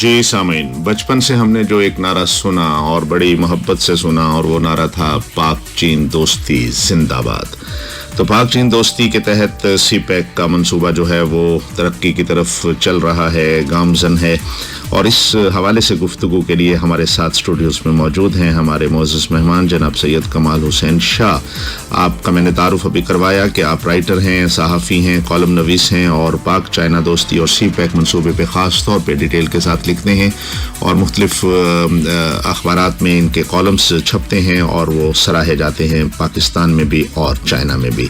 جی سامعین، بچپن سے ہم نے جو ایک نعرہ سنا اور بڑی محبت سے سنا، اور وہ نعرہ تھا پاک چین دوستی زندہ باد. تو پاک چین دوستی کے تحت سی پیک کا منصوبہ جو ہے وہ ترقی کی طرف چل رہا ہے، گامزن ہے. اور اس حوالے سے گفتگو کے لیے ہمارے ساتھ اسٹوڈیوز میں موجود ہیں ہمارے معزز مہمان جناب سید کمال حسین شاہ. آپ کا میں نے تعارف ابھی کروایا کہ آپ رائٹر ہیں، صحافی ہیں، کالم نویس ہیں، اور پاک چائنا دوستی اور سی پیک منصوبے پہ خاص طور پہ ڈیٹیل کے ساتھ لکھتے ہیں، اور مختلف اخبارات میں ان کے کالمز چھپتے ہیں اور وہ سراہے جاتے ہیں پاکستان میں بھی اور چائنا میں بھی.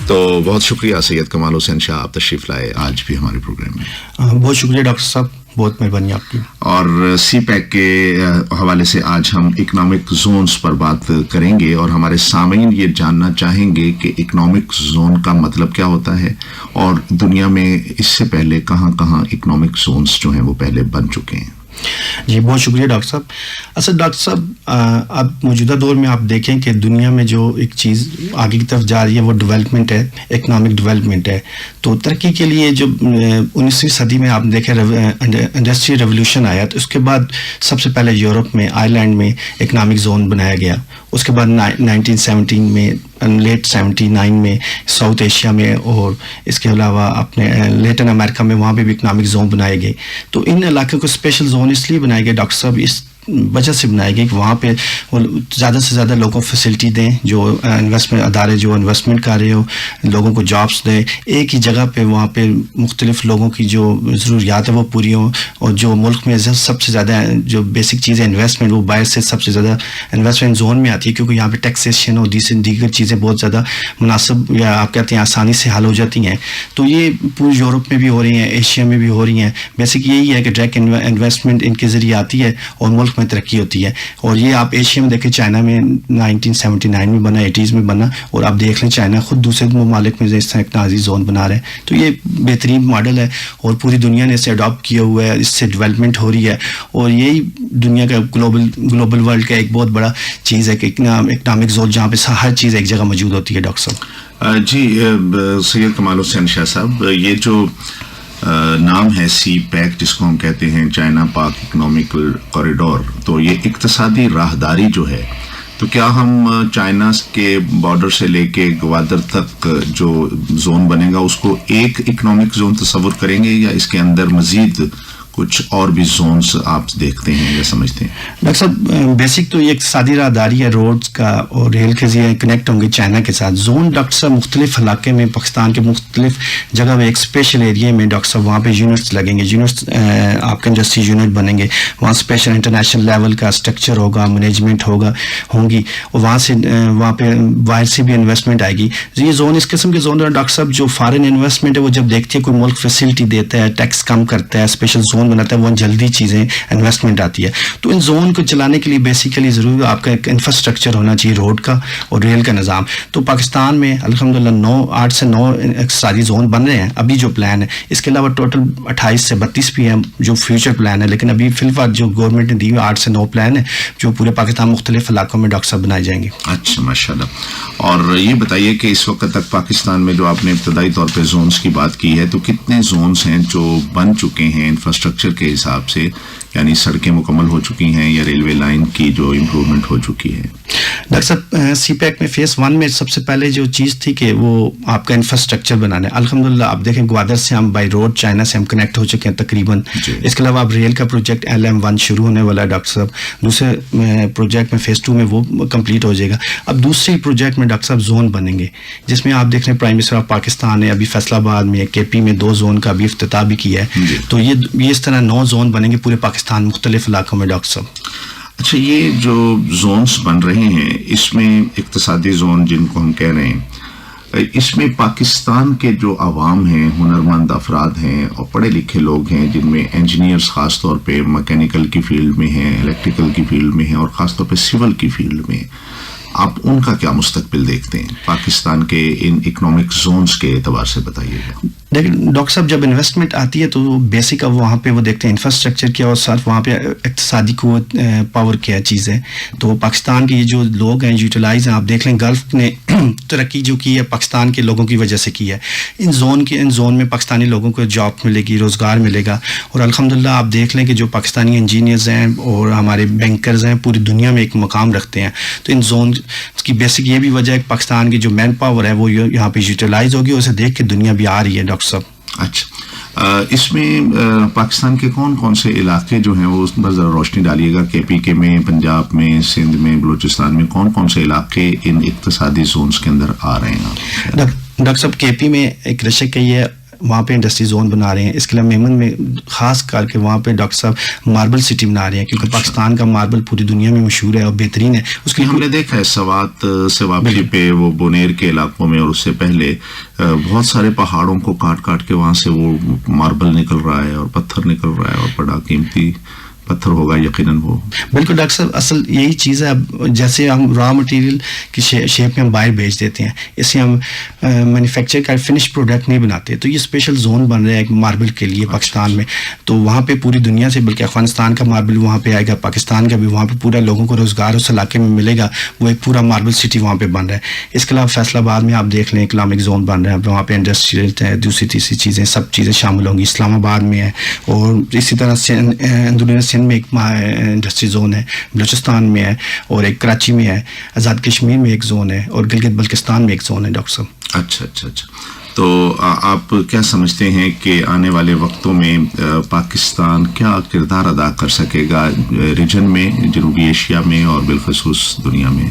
تو بہت شکریہ سید کمال حسین شاہ، آپ تشریف لائے آج بھی ہمارے پروگرام میں. بہت شکریہ ڈاکٹر صاحب، بہت مہربانی آپ کی. اور سی پیک کے حوالے سے آج ہم اکنامک زونز پر بات کریں گے، اور ہمارے سامعین یہ جاننا چاہیں گے کہ اکنامک زون کا مطلب کیا ہوتا ہے، اور دنیا میں اس سے پہلے کہاں کہاں اکنامک زونز جو ہیں وہ پہلے بن چکے ہیں. جی بہت شکریہ ڈاکٹر صاحب. اصل ڈاکٹر صاحب اب موجودہ دور میں آپ دیکھیں کہ دنیا میں جو ایک چیز آگے کی طرف جا رہی ہے وہ ڈیولپمنٹ ہے، اکنامک ڈیولپمنٹ ہے. تو ترقی کے لیے جو 19ویں صدی میں آپ دیکھیں انڈسٹری ریولوشن آیا، تو اس کے بعد سب سے پہلے یورپ میں آئرلینڈ میں اکنامک زون بنایا گیا. اس کے بعد 1917 میں لیٹ 79 میں ساؤتھ ایشیا میں، اور اس کے علاوہ اپنے لیٹن امریکہ میں وہاں پہ بھی اکنامک زون بنائے گئے. تو ان علاقوں کو اسپیشل زون اس لیے بنائے گئے ڈاکٹر صاحب، اس وجہ سے بنائے گئے کہ وہاں پہ زیادہ سے زیادہ لوگوں کو فیسلٹی دیں، جو انویسٹمنٹ ادارے جو انویسٹمنٹ کر رہے ہو لوگوں کو جابس دیں، ایک ہی جگہ پہ وہاں پہ مختلف لوگوں کی جو ضروریات ہے وہ پوری ہوں. اور جو ملک میں سب سے زیادہ جو بیسک چیز ہے انویسٹمنٹ، وہ باہر سے سب سے زیادہ انویسٹمنٹ زون میں آتی ہے، کیونکہ یہاں پہ ٹیکسیشن اور دیگر چیزیں بہت زیادہ مناسب یا آپ کہتے ہیں آسانی سے حل ہو جاتی ہیں. تو یہ پوری یورپ میں بھی ہو رہی ہیں، ایشیا میں بھی ہو رہی ہیں. بیسک یہی ہے کہ ڈائریکٹ انویسٹمنٹ ان کے ذریعے آتی ہے اور ملک میں ترقی ہوتی ہے. اور یہ آپ ایشیا میں دیکھیں، چائنا میں 1979 میں بنا، 80s میں بنا، اور آپ دیکھ لیں چائنا خود دوسرے ممالک میں اس طرح اقتصادی زون بنا رہے ہیں. تو یہ بہترین ماڈل ہے اور پوری دنیا نے اسے اڈاپٹ کیا ہوا ہے، اس سے ڈیولپمنٹ ہو رہی ہے. اور یہی دنیا کا گلوبل ورلڈ کا ایک بہت بڑا چیز ہے کہ اکنامک زون جہاں پہ ہر چیز ایک جگہ موجود ہوتی ہے. ڈاکٹر صاحب جی سید کمال حسین شاہ صاحب، یہ جو نام ہے سی پیک جس کو ہم کہتے ہیں چائنا پاک اکنامک کوریڈور، تو یہ اقتصادی راہداری جو ہے، تو کیا ہم چائنا کے بارڈر سے لے کے گوادر تک جو زون بنے گا اس کو ایک اکنامک زون تصور کریں گے، یا اس کے اندر مزید کچھ اور بھی زونز آپ دیکھتے ہیں یا سمجھتے ہیں؟ ڈاکٹر صاحب بیسک تو یہ اقتصادی راہداری ہے، روڈز کا اور ریل کے ذریعے کنیکٹ ہوں گے چائنا کے ساتھ. زون ڈاکٹر صاحب مختلف علاقے میں پاکستان کے مختلف جگہ میں ایک اسپیشل ایریا میں ڈاکٹر صاحب وہاں پہ یونٹس لگیں گے، یونٹس آپ کے انڈسٹری یونٹ بنیں گے. وہاں اسپیشل انٹرنیشنل لیول کا اسٹرکچر ہوگا، مینجمنٹ ہوں گی، اور وہاں پہ باہر سے بھی انویسٹمنٹ آئے گی. یہ زون اس قسم کے زون ہے ڈاکٹر صاحب جو فارن انویسٹمنٹ ہے وہ جب دیکھتی ہے کوئی ملک فیسلٹی دیتا ہے، ٹیکس کم کرتا ہے، اسپیشل زون بناتا ہے، وہ جلدی چیزیں انویسٹمنٹ آتی ہے. تو ان زون کو چلانے کے لیے بیسیکلی ضرور آپ کا ایک انفراسٹرکچر ہونا چاہیے، روڈ کا اور ریل کا نظام. تو پاکستان میں الحمدللہ 8 سے 9 اقتصادی زون بن رہے ہیں ابھی جو پلان ہے. اس کے علاوہ ٹوٹل 28 سے 32 بھی ہیں جو فیوچر پلان ہے، لیکن ابھی فی الوقت جو گورنمنٹ نے دی ہوئی 8 سے 9 پلان ہے جو پورے پاکستان مختلف علاقوں میں ڈاکٹر صاحب بنائے جائیں گے. اچھا ماشاء اللہ. اور یہ بتائیے کہ اس وقت تک پاکستان میں جو آپ نے ابتدائی طور پہ زونز کی بات کی ہے، تو کتنے زونز ہیں جو بن چکے ہیں انفراسٹرکچر کے حساب سے، یعنی سڑکیں مکمل ہو چکی ہیں یا ریلوے لائن کی جو امپروومنٹ ہو چکی ہے؟ ڈاکٹر صاحب سی پیک میں فیس 1 میں سب سے پہلے جو چیز تھی کہ وہ آپ کا انفراسٹرکچر بنانا ہے. الحمدللہ آپ دیکھیں گوادر سے ہم بائی روڈ چائنا سے ہم کنیکٹ ہو چکے ہیں تقریباً. اس کے علاوہ اب ریل کا پروجیکٹ LM1 شروع ہونے والا ہے ڈاکٹر صاحب. دوسرے پروجیکٹ میں فیس 2 میں وہ کمپلیٹ ہو جائے گا. اب دوسرے پروجیکٹ میں ڈاکٹر صاحب زون بنیں گے جس میں آپ دیکھ رہے ہیں پرائم منسٹر آف پاکستان نے ابھی فیصلہ آباد میں KP میں 2 زون کا بھی افتتاح بھی کیا ہے. تو یہ اس طرح 9 زون بنیں گے پورے پاکستان مختلف علاقوں میں ڈاکٹر صاحب. اچھا، یہ جو زونز بن رہے ہیں اس میں اقتصادی زون جن کو ہم کہہ رہے ہیں، اس میں پاکستان کے جو عوام ہیں، ہنرمند افراد ہیں اور پڑھے لکھے لوگ ہیں، جن میں انجینئرز خاص طور پہ میکینیکل کی فیلڈ میں ہیں، الیکٹریکل کی فیلڈ میں ہیں، اور خاص طور پہ سول کی فیلڈ میں، آپ ان کا کیا مستقبل دیکھتے ہیں پاکستان کے ان اکنامک زونز کے اعتبار سے؟ بتائیے گا. لیکن ڈاکٹر صاحب جب انویسٹمنٹ آتی ہے تو بیسک اب وہاں پہ وہ دیکھتے ہیں انفراسٹرکچر کیا اور صرف وہاں پہ اقتصادی قوت پاور کیا چیز ہے. تو پاکستان کے یہ جو لوگ ہیں یوٹیلائز ہیں, آپ دیکھ لیں گلف نے ترقی جو کی ہے پاکستان کے لوگوں کی وجہ سے کی ہے. ان زون میں پاکستانی لوگوں کو جاب ملے گی, روزگار ملے گا. اور الحمدللہ آپ دیکھ لیں کہ جو پاکستانی انجینئرز ہیں اور ہمارے بینکرز ہیں پوری دنیا میں ایک مقام رکھتے ہیں. تو ان زون کی بیسک یہ بھی وجہ ہے کہ پاکستان کی جو مین پاور ہے وہ یہاں پہ یوٹیلائز ہوگی, اسے دیکھ کے دنیا بھی آ رہی ہے ڈاکٹر صاحب. اچھا, اس میں پاکستان کے کون کون سے علاقے جو ہیں وہ اس پر ذرا روشنی ڈالیے گا. کے پی کے میں, پنجاب میں, سندھ میں, بلوچستان میں کون کون سے علاقے ان اقتصادی زونز کے اندر آ رہے ہیں؟ ڈاکٹر صاحب کے پی میں ایک رشک ہے, یہ وہاں پہ انڈسٹری زون بنا رہے ہیں. اس کے علاوہ میمن میں خاص کر کے وہاں پہ ڈاکٹر صاحب ماربل سٹی بنا رہے ہیں, کیونکہ پاکستان کا ماربل پوری دنیا میں مشہور ہے اور بہترین ہے. اس کے ہم نے دیکھا ہے سوات سے واپسی پہ وہ بونیر کے علاقوں میں اور اس سے پہلے بہت سارے پہاڑوں کو کاٹ کاٹ کے وہاں سے وہ ماربل نکل رہا ہے اور پتھر نکل رہا ہے, اور بڑا قیمتی پتھر ہوگا یقیناً وہ. بالکل ڈاکٹر صاحب, اصل یہی چیز ہے. اب جیسے ہم را مٹیریل کی شیپ میں ہم باہر بیچ دیتے ہیں, اسے ہم مینوفیکچر کا فنش پروڈکٹ نہیں بناتے. تو یہ اسپیشل زون بن رہا ہے ماربل کے لیے پاکستان میں. تو وہاں پہ پوری دنیا سے, بلکہ افغانستان کا ماربل وہاں پہ آئے گا, پاکستان کا بھی, وہاں پہ پورا لوگوں کو روزگار اس علاقے میں ملے گا. وہ ایک پورا ماربل سٹی وہاں پہ بن رہا ہے. اس کے علاوہ فیصل آباد میں آپ دیکھ لیں اکنامک زون بن رہا ہے, وہاں پہ انڈسٹریل ہے, دوسری تیسری چیزیں سب چیزیں شامل ہوں گی. اسلام آباد میں ہے, اور اسی طرح اندرون سندھ میں ایک انڈسٹری زون ہے, بلوچستان میں ہے, اور ایک کراچی میں ہے, آزاد کشمیر میں ایک زون ہے, اور گلگت بلتستان میں ایک زون ہے. ڈاکٹر صاحب اچھا اچھا اچھا, تو آپ کیا سمجھتے ہیں کہ آنے والے وقتوں میں پاکستان کیا کردار ادا کر سکے گا ریجن میں, جنوبی ایشیا میں اور بالخصوص دنیا میں؟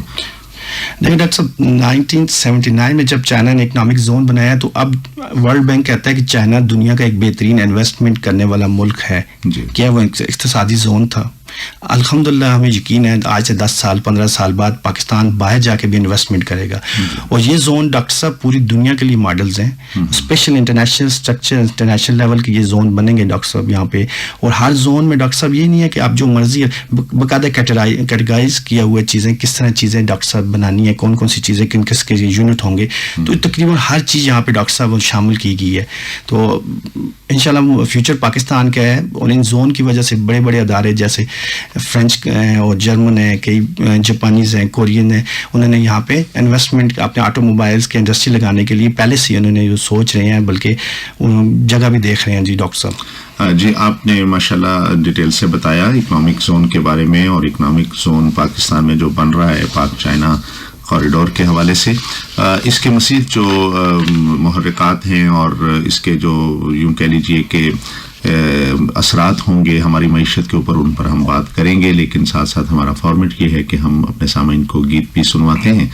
دیکھیں ڈاکٹر صاحب 1979 میں جب چائنا نے اکنامک زون بنایا تو اب ورلڈ بینک کہتا ہے کہ چائنا دنیا کا ایک بہترین انویسٹمنٹ کرنے والا ملک ہے. کیا وہ اقتصادی زون تھا؟ الحمدللہ ہمیں یقین ہے آج سے 10 سال 15 سال بعد پاکستان باہر جا کے بھی انویسٹمنٹ کرے گا. اور یہ زون ڈاکٹر صاحب پوری دنیا کے لیے ماڈلز ہیں. Special international structure, international level کے یہ زون بنیں گے ڈاکٹر صاحب یہاں پہ. اور ہر زون میں ڈاکٹر صاحب یہ نہیں ہے کہ آپ جو مرضی باقاعدہ کیٹیگرائز کیا ہوئے چیزیں, کس طرح چیزیں ڈاکٹر صاحب بنانی ہے, کون کون سی چیزیں کن کس کے یونٹ ہوں گے. تو تقریباً ہر چیز یہاں پہ ڈاکٹر صاحب شامل کی گئی ہے. تو انشاءاللہ فیوچر پاکستان کا ہے, اور ان زون کی وجہ سے بڑے بڑے ادارے جیسے فرینچ اور جرمن ہیں, کئی جاپانیز ہیں, کورین ہیں, انہوں نے یہاں پہ انویسٹمنٹ اپنے آٹو موبائلز کے انڈسٹری لگانے کے لیے پہلے سے انہوں نے سوچ رہے ہیں, بلکہ جگہ بھی دیکھ رہے ہیں. جی ڈاکٹر صاحب جی, آپ نے ماشاءاللہ ڈیٹیل سے بتایا اکنامک زون کے بارے میں, اور اکنامک زون پاکستان میں جو بن رہا ہے پاک چائنا کوریڈور کے حوالے سے. اس کے مزید جو محرکات ہیں اور اس کے جو یوں کہہ لیجیے کہ اثرات ہوں گے ہماری معیشت کے اوپر, ان پر ہم بات کریں گے. لیکن ساتھ ساتھ ہمارا فارمیٹ یہ ہے کہ ہم اپنے سامعین کو گیت بھی سنواتے ہیں.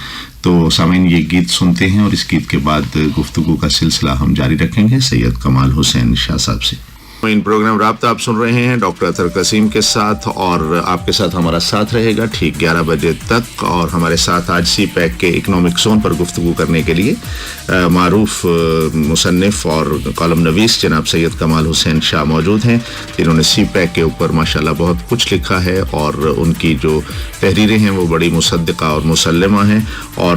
تو سامعین یہ گیت سنتے ہیں, اور اس گیت کے بعد گفتگو کا سلسلہ ہم جاری رکھیں گے سید کمال حسین شاہ صاحب سے. ان پروگرام رابطہ آپ سن رہے ہیں ڈاکٹر اطہر قسیم کے ساتھ, اور آپ کے ساتھ ہمارا ساتھ رہے گا ٹھیک 11 بجے تک. اور ہمارے ساتھ آج سی پیک کے اکنامک زون پر گفتگو کرنے کے لیے معروف مصنف اور کالم نویس جناب سید کمال حسین شاہ موجود ہیں, جنہوں نے سی پیک کے اوپر ماشاءاللہ بہت کچھ لکھا ہے, اور ان کی جو تحریریں ہیں وہ بڑی مصدقہ اور مسلمہ ہیں. اور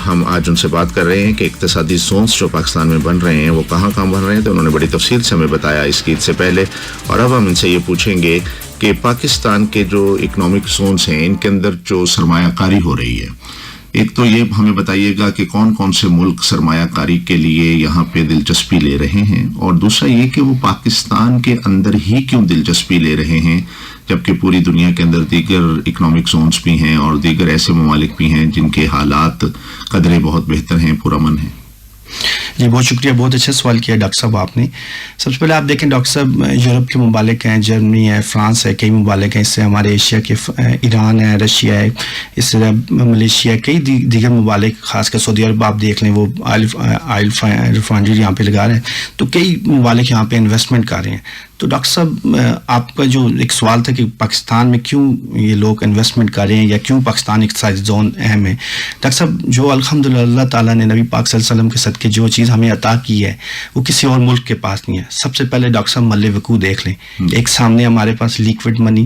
ہم آج ان سے بات کر رہے ہیں کہ اقتصادی زونس جو پاکستان میں بن رہے ہیں وہ کہاں کہاں بن رہے ہیں. تو انہوں نے بڑی تفصیل سے ہمیں بتایا اس گیت سے پہلے. اور اب ہم ان سے یہ پوچھیں گے کہ پاکستان کے جو اکنامک زونس ہیں ان کے اندر جو سرمایہ کاری ہو رہی ہے, ایک تو یہ ہمیں بتائیے گا کہ کون کون سے ملک سرمایہ کاری کے لیے یہاں پہ دلچسپی لے رہے ہیں, اور دوسرا یہ کہ وہ پاکستان کے اندر ہی کیوں دلچسپی لے رہے ہیں جبکہ پوری دنیا کے اندر دیگر اکنامک زونس بھی ہیں اور دیگر ایسے ممالک بھی ہیں جن کے حالات قدرے بہت بہتر ہیں, پرامن ہیں. جی بہت شکریہ, بہت اچھا سوال کیا ڈاکٹر صاحب آپ نے. سب سے پہلے آپ دیکھیں ڈاکٹر صاحب یورپ کے ممالک ہیں, جرمنی ہے, فرانس ہے, کئی ممالک ہیں. اس سے ہمارے ایشیا کے ایران ہے, رشیا ہے, اس سے ملیشیا ہے, کئی دیگر ممالک, خاص کر سعودی عرب آپ دیکھ لیں وہ آئل ریفائنری یہاں پہ لگا رہے ہیں. تو کئی ممالک یہاں پہ انویسٹمنٹ کر رہے ہیں. تو ڈاکٹر صاحب آپ کا جو ایک سوال تھا کہ پاکستان میں کیوں یہ لوگ انویسٹمنٹ کر رہے ہیں یا کیوں پاکستان اقتصادی زون اہم ہے. ڈاکٹر صاحب جو الحمدللہ اللہ تعالیٰ نے نبی پاک صلی اللہ علیہ وسلم کے صدقے جو چیز ہمیں عطا کی ہے وہ کسی اور ملک کے پاس نہیں ہے. سب سے پہلے ڈاکٹر صاحب مل وقوع دیکھ لیں, ایک سامنے ہمارے پاس لیکوڈ منی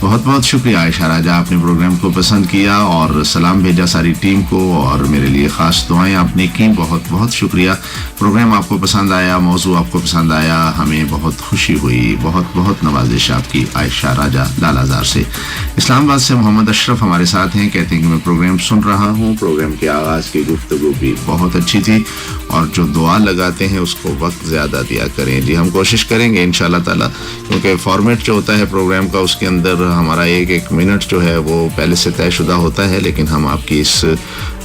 بہت بہت شکریہ عائشہ راجہ, آپ نے پروگرام کو پسند کیا اور سلام بھیجا ساری ٹیم کو, اور میرے لیے خاص دعائیں آپ نے کی. بہت بہت شکریہ. پروگرام آپ کو پسند آیا, موضوع آپ کو پسند آیا, ہمیں بہت خوشی ہوئی. بہت بہت نوازش آپ کی عائشہ راجہ لال آزار سے. اسلام آباد سے محمد اشرف ہمارے ساتھ ہیں, کہتے ہیں کہ میں پروگرام سن رہا ہوں. پروگرام کے آغاز کی گفتگو بھی بہت اچھی تھی, اور جو دعا لگاتے ہیں اس کو وقت زیادہ دیا کریں. جی ہم کوشش کریں گے انشاءاللہ تعالی, کیونکہ فارمیٹ جو ہوتا ہے پروگرام کا اس کے اندر ہمارا ایک منٹ جو ہے وہ پہلے سے طے شدہ ہوتا ہے, لیکن ہم آپ کی اس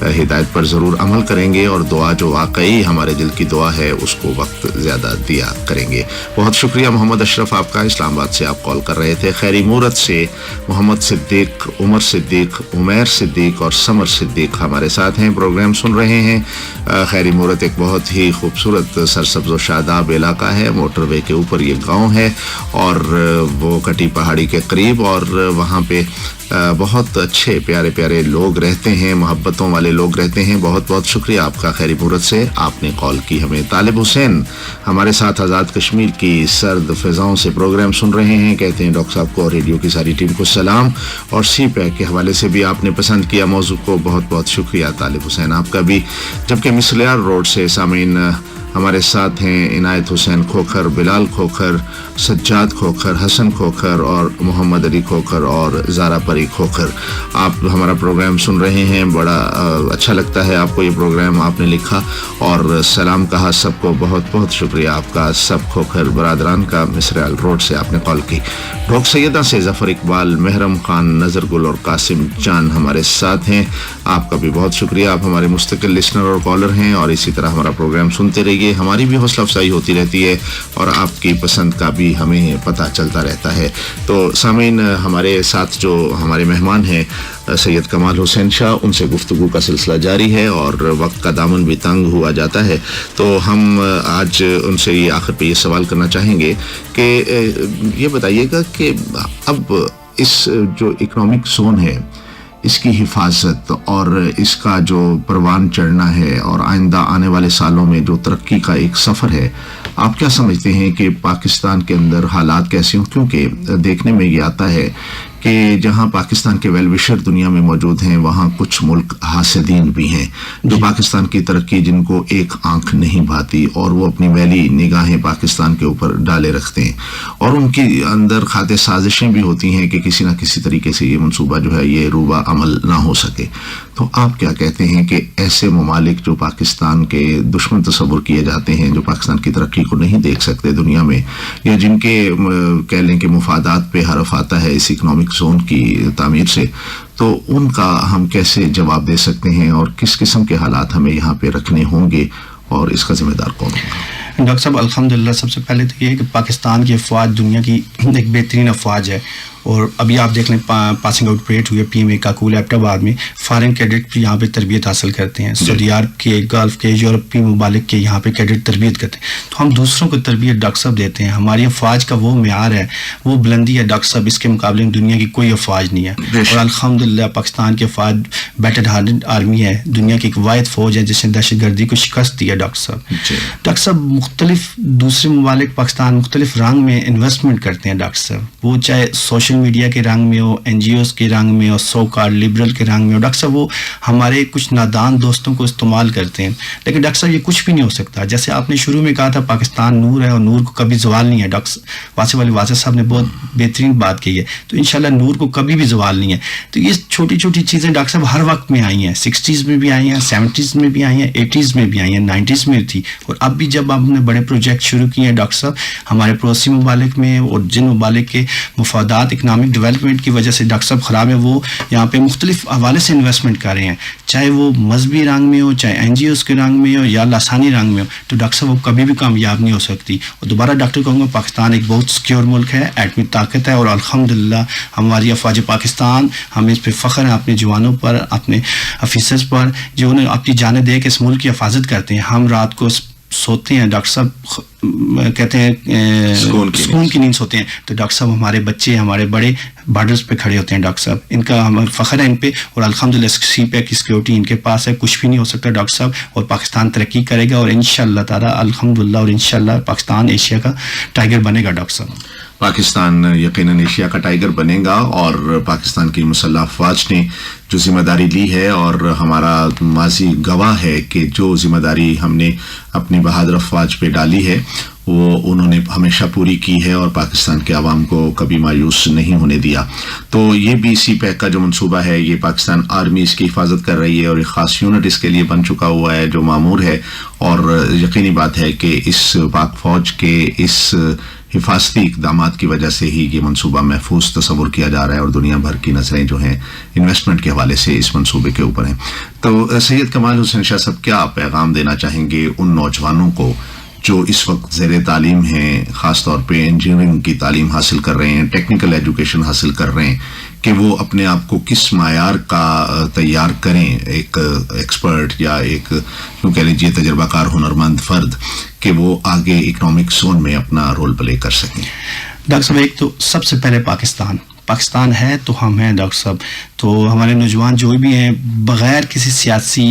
ہدایت پر ضرور عمل کریں گے, اور دعا جو واقعی ہمارے دل کی دعا ہے اس کو وقت زیادہ دیا کریں گے. بہت شکریہ محمد اشرف آپ کا. اسلام آباد سے آپ کال کر رہے تھے. خیری مورت سے محمد صدیق, عمر صدیق, عمیر صدیق اور سمر صدیق ہمارے ساتھ ہیں, پروگرام سن رہے ہیں. خیری مورت ایک بہت ہی خوبصورت سرسبز و شاداب علاقہ ہے, موٹر وے کے اوپر یہ گاؤں ہے, اور وہ کٹی پہاڑی کے قریب, اور وہاں پہ بہت اچھے پیارے پیارے لوگ رہتے ہیں, محبتوں والے لوگ رہتے ہیں. بہت بہت شکریہ آپ کا خیری مورت سے, آپ نے کال کی ہمیں. طالب حسین ہمارے ساتھ آزاد کشمیر کی سرد فضاؤں سے پروگرام سن رہے ہیں, کہتے ہیں ڈاکٹر صاحب کو اور ریڈیو کی ساری ٹیم کو سلام, اور سی پیک کے حوالے سے بھی آپ نے پسند کیا موضوع کو. بہت بہت شکریہ طالب حسین آپ کا بھی. جبکہ مسلیار روڈ سے سامعین ہمارے ساتھ ہیں عنایت حسین کھوکھر, بلال کھوکھر, سجاد کھوکھر, حسن کھوکھر اور محمد علی کھوکھر اور زارا پری کھوکھر. آپ ہمارا پروگرام سن رہے ہیں, بڑا اچھا لگتا ہے آپ کو یہ پروگرام. آپ نے لکھا اور سلام کہا سب کو. بہت بہت شکریہ آپ کا سب کھوکھر برادران کا. مسریال روڈ سے آپ نے کال کی. ڈھوک سیدہ سے ظفر اقبال, محرم خان, نظر گل اور قاسم جان ہمارے ساتھ ہیں. آپ کا بھی بہت شکریہ. آپ ہمارے مستقل لسنر اور کالر ہیں, اور اسی طرح ہمارا پروگرام سنتے رہیے. ہماری بھی حوصلہ افزائی ہوتی رہتی ہے, اور آپ کی پسند کا بھی ہمیں پتہ چلتا رہتا ہے. تو سامعین ہمارے ساتھ جو ہمارے مہمان ہیں سید کمال حسین شاہ, ان سے گفتگو کا سلسلہ جاری ہے, اور وقت کا دامن بھی تنگ ہوا جاتا ہے. تو ہم آج ان سے یہ آخر پہ یہ سوال کرنا چاہیں گے کہ یہ بتائیے گا کہ اب اس جو اکنامک زون ہے اس کی حفاظت اور اس کا جو پروان چڑھنا ہے, اور آئندہ آنے والے سالوں میں جو ترقی کا ایک سفر ہے, آپ کیا سمجھتے ہیں کہ پاکستان کے اندر حالات کیسے ہوں؟ کیونکہ دیکھنے میں یہ آتا ہے کہ جہاں پاکستان کے ویل وشر دنیا میں موجود ہیں, وہاں کچھ ملک حاسدین بھی ہیں جو پاکستان کی ترقی جن کو ایک آنکھ نہیں بھاتی, اور وہ اپنی میلی نگاہیں پاکستان کے اوپر ڈالے رکھتے ہیں, اور ان کے اندر خاطر سازشیں بھی ہوتی ہیں کہ کسی نہ کسی طریقے سے یہ منصوبہ جو ہے یہ روبہ عمل نہ ہو سکے. تو آپ کیا کہتے ہیں کہ ایسے ممالک جو پاکستان کے دشمن تصور کیے جاتے ہیں, جو پاکستان کی ترقی کو نہیں دیکھ سکتے دنیا میں, یا جن کے کہہ لیں کہ مفادات پہ حرف آتا ہے اس اکنامک زون کی تعمیر سے, تو ان کا ہم کیسے جواب دے سکتے ہیں, اور کس قسم کے حالات ہمیں یہاں پہ رکھنے ہوں گے, اور اس کا ذمہ دار کون ہوگا؟ ڈاکٹر صاحب الحمدللہ سب سے پہلے تو یہ ہے کہ پاکستان کی افواج دنیا کی ایک بہترین افواج ہے, اور ابھی آپ دیکھ لیں پاسنگ آؤٹ پریڈ ہوئی پی ایم اے کاکول ایبٹ آباد میں, فارن کیڈٹ بھی یہاں پہ تربیت حاصل کرتے ہیں, سعودی عرب کے, گلف کے, یورپی ممالک کے یہاں پہ کیڈٹ تربیت کرتے ہیں. تو ہم دوسروں کو تربیت ڈاکٹر صاحب دیتے ہیں. ہماری افواج کا وہ معیار ہے, وہ بلندی ہے ڈاکٹر صاحب, اس کے مقابلے میں دنیا کی کوئی افواج نہیں ہے. اور الحمدللہ پاکستان کی افواج بیٹل ہارڈنڈ آرمی ہے, دنیا کی ایک واحد فوج ہے جس نے دہشت گردی کو شکست دی ہے. ڈاکٹر صاحب ڈاکٹر صاحب مختلف دوسرے ممالک پاکستان مختلف رنگ میں انویسٹمنٹ کرتے ہیں ڈاکٹر صاحب, وہ چاہے سوشل میڈیا کے رنگ میں ہو, این جی اوز کے رنگ میں ہو, سو کارڈ لبرل کے رنگ میں ہو. ڈاکٹر صاحب وہ ہمارے کچھ نادان دوستوں کو استعمال کرتے ہیں, لیکن ڈاکٹر صاحب یہ کچھ بھی نہیں ہو سکتا. جیسے آپ نے شروع میں کہا تھا پاکستان نور ہے, اور نور کو کبھی زوال نہیں ہے. ڈاکٹر واصف علی واصف صاحب نے بہت بہترین بات کی ہے, تو انشاءاللہ نور کو کبھی بھی زوال نہیں ہے. تو یہ چھوٹی چھوٹی چیزیں ڈاکٹر صاحب ہر وقت میں آئی ہیں, 60s میں بھی آئی ہیں, 70s میں بھی آئی ہیں, 80s میں بھی آئی ہیں, 90s میں تھی, اور اب بھی جب ہم نے بڑے پروجیکٹ شروع کیے ہیں ڈاکٹر صاحب ہمارے پڑوسی ممالک میں, اور جن ممالک کے مفادات اکنامک ڈیولپمنٹ کی وجہ سے ڈاکٹر صاحب خراب ہے, وہ یہاں پہ مختلف حوالے سے انویسٹمنٹ کر رہے ہیں, چاہے وہ مذہبی رنگ میں ہو, چاہے این جی اوز کے رنگ میں ہو, یا لسانی رنگ میں ہو. تو ڈاکٹر صاحب وہ کبھی بھی کامیاب نہیں ہو سکتی. اور دوبارہ ڈاکٹر کہوں گا پاکستان ایک بہت سیکیور ملک ہے, ایٹمی طاقت ہے, اور الحمدللہ ہماری افواج پاکستان, ہمیں اس پہ فخر ہے اپنے جوانوں پر, اپنے آفیسرز پر, جو انہیں اپنی جانیں دے کے اس ملک کی حفاظت کرتے ہیں. ہم رات کو سوتے ہیں ڈاکٹر صاحب, کہتے ہیں سکون کی نیند سوتے ہیں. تو ڈاکٹر صاحب ہمارے بچے, ہمارے بڑے بارڈرز پہ کھڑے ہوتے ہیں ڈاکٹر صاحب, ان کا ہمیں فخر ہے ان پہ, اور الحمدللہ سی پیک کی سیکورٹی ان کے پاس ہے, کچھ بھی نہیں ہو سکتا ڈاکٹر صاحب, اور پاکستان ترقی کرے گا, اور انشاءاللہ تعالی الحمدللہ, اور انشاءاللہ پاکستان ایشیا کا ٹائگر بنے گا ڈاکٹر صاحب. پاکستان یقیناً ایشیا کا ٹائیگر بنے گا، اور پاکستان کی مسلح افواج نے جو ذمہ داری لی ہے، اور ہمارا ماضی گواہ ہے کہ جو ذمہ داری ہم نے اپنی بہادر افواج پہ ڈالی ہے وہ انہوں نے ہمیشہ پوری کی ہے، اور پاکستان کے عوام کو کبھی مایوس نہیں ہونے دیا. تو یہ بھی سی پیک کا جو منصوبہ ہے، یہ پاکستان آرمی اس کی حفاظت کر رہی ہے، اور ایک خاص یونٹ اس کے لیے بن چکا ہوا ہے جو مامور ہے، اور یقینی بات ہے کہ اس پاک فوج کے اس حفاظتی اقدامات کی وجہ سے ہی یہ منصوبہ محفوظ تصور کیا جا رہا ہے، اور دنیا بھر کی نظریں جو ہیں انویسٹمنٹ کے حوالے سے اس منصوبے کے اوپر ہیں. تو سید کمال حسین شاہ صاحب کیا پیغام دینا چاہیں گے ان نوجوانوں کو جو اس وقت زیر تعلیم ہیں، خاص طور پہ انجینئرنگ کی تعلیم حاصل کر رہے ہیں، ٹیکنیکل ایجوکیشن حاصل کر رہے ہیں، کہ وہ اپنے آپ کو کس معیار کا تیار کریں، ایک ایکسپرٹ یا ایک یوں کہہ لیجیے تجربہ کار ہنرمند فرد، کہ وہ آگے اکنامک زون میں اپنا رول پلے کر سکیں؟ ڈاکٹر صاحب ایک تو سب سے پہلے پاکستان ہے تو ہم ہیں ڈاکٹر صاحب. تو ہمارے نوجوان جو بھی ہیں بغیر کسی سیاسی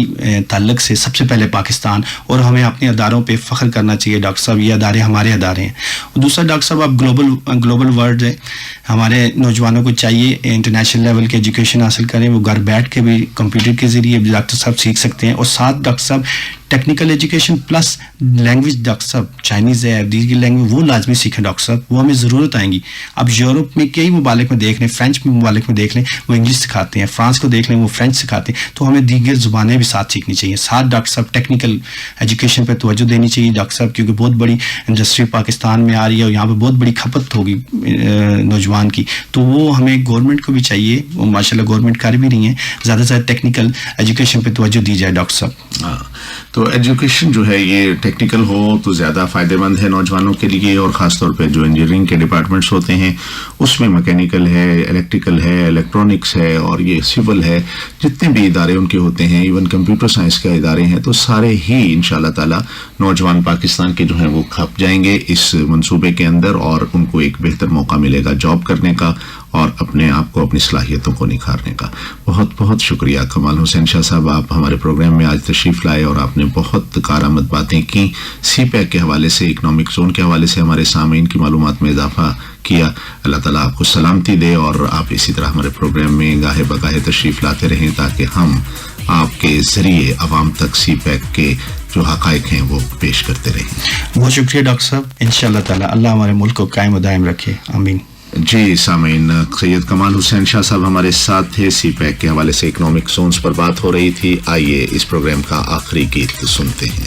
تعلق سے سب سے پہلے پاکستان، اور ہمیں اپنے اداروں پہ فخر کرنا چاہیے ڈاکٹر صاحب. یہ ادارے ہمارے ادارے ہیں. اور دوسرا ڈاکٹر صاحب اب گلوبل ورلڈ ہے، ہمارے نوجوانوں کو چاہیے انٹرنیشنل لیول کی ایجوکیشن حاصل کریں. وہ گھر بیٹھ کے بھی کمپیوٹر کے ذریعے ڈاکٹر صاحب سیکھ سکتے ہیں. اور ساتھ ڈاکٹر صاحب technical education plus language, doctor صاحب چائنیز ہے، دیگر لینگویج وہ لازمی سیکھیں ڈاکٹر صاحب، وہ ہمیں ضرورت آئیں گی. اب یورپ میں کئی ممالک میں دیکھ لیں، فرینچ ممالک میں دیکھ لیں وہ انگلش سکھاتے ہیں، فرانس کو دیکھ لیں وہ فرینچ سکھاتے ہیں. تو ہمیں دیگر زبانیں بھی ساتھ سیکھنی چاہیے. ساتھ ڈاکٹر صاحب ٹیکنیکل ایجوکیشن پہ توجہ دینی چاہیے ڈاکٹر صاحب، کیونکہ بہت بڑی انڈسٹری پاکستان میں آ رہی ہے، اور یہاں پہ بہت بڑی کھپت ہوگی نوجوان کی. تو وہ ہمیں گورنمنٹ کو بھی چاہیے، وہ ماشاء اللہ گورنمنٹ کر بھی رہی ہیں، زیادہ سے زیادہ ٹیکنیکل ایجوکیشن پہ توجہ دی جائے ڈاکٹر صاحب. تو ایجوکیشن جو ہے یہ ٹیکنیکل ہو تو زیادہ فائدہ مند ہے نوجوانوں کے لیے، اور خاص طور پہ جو انجینئرنگ کے ڈپارٹمنٹس ہوتے ہیں اس میں میکینیکل ہے، الیکٹریکل ہے، الیکٹرانکس ہے، اور یہ سول ہے، جتنے بھی ادارے ان کے ہوتے ہیں، ایون کمپیوٹر سائنس کے ادارے ہیں، تو سارے ہی انشاءاللہ تعالی نوجوان پاکستان کے جو ہیں وہ کھپ جائیں گے اس منصوبے کے اندر، اور ان کو ایک بہتر موقع ملے گا جاب کرنے کا اور اپنے آپ کو، اپنی صلاحیتوں کو نکھارنے کا. بہت بہت شکریہ کمال حسین شاہ صاحب، آپ ہمارے پروگرام میں آج تشریف لائے اور آپ نے بہت کارآمد باتیں کی. سی پیک کے حوالے سے، اکنامک زون کے حوالے سے ہمارے سامعین کی معلومات میں اضافہ کیا. اللہ تعالیٰ آپ کو سلامتی دے، اور آپ اسی طرح ہمارے پروگرام میں گاہے بگاہے تشریف لاتے رہیں تاکہ ہم آپ کے ذریعے عوام تک سی پیک کے جو حقائق ہیں وہ پیش کرتے رہیں. بہت شکریہ ڈاکٹر صاحب. انشاءاللہ تعالیٰ اللہ ہمارے ملک کو قائم و دائم رکھے، آمین. جی سامعین، سید کمال حسین شاہ صاحب ہمارے ساتھ تھے. سی پیک کے حوالے سے اکنامک زونز پر بات ہو رہی تھی. آئیے اس پروگرام کا آخری گیت سنتے ہیں.